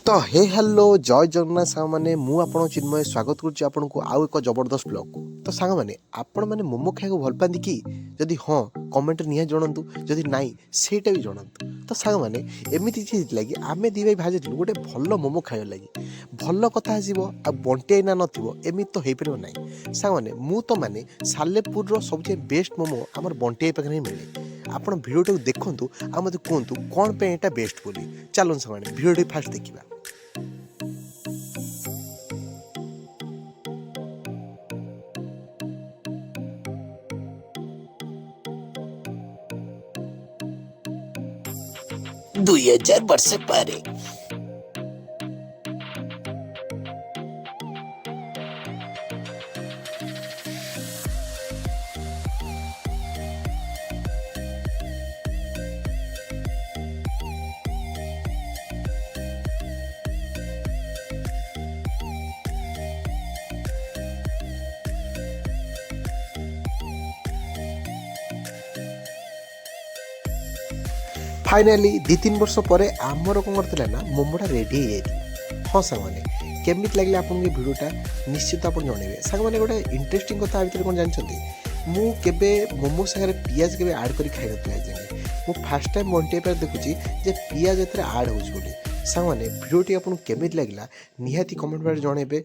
तो हे हेलो जय जगन्नाथ सांग मैंने मुझे चिन्मय स्वागत करुच्ची आपन को आउ एक जबरदस्त ब्लॉग को। तो सांग मैंने आपण मैंने मोमो खाइक भल पाती कि जदि हाँ कमेंट निहा जनातु जदि नाई सेटा भी जनातु। तो सांग मैंने एमती चीज लगी आम दी भाई भाजी गोटे भल मोमो खाइबा लगी भल कथा आसो आ बंटे ना नमती तो हो पार ना। सांग मैंने मु तो माने सालेपुर सबसे बेस्ट मोमो आमर बंटे पाखे मिले। आप भिडियो देखु आ मत कहतु कौन पे एटा बेस्ट बोली। चलो सांग भिडियो फास्ट देखा। 2000 वर्ष पारे फाइनाली 2-3 वर्ष पर आमर कौन करते ना मोमोटा रेडी हो जाए। हाँ सांग मैंने केमी लगे आपको ये भिडटा निश्चित आप जनइबे। सांग मैंने गोटे इंटरेस्टिंग कथा भितर कौन जानते मुझे मोमो सागर पियाज के आड कर खाई ना जाए मुझे फास्ट टाइम बंटे पर देखुची जे पियाज एथ आड हो। सांग मैंने भिडियोटी आपको केमी लगे निहाती कमेंट बारे जनइबे।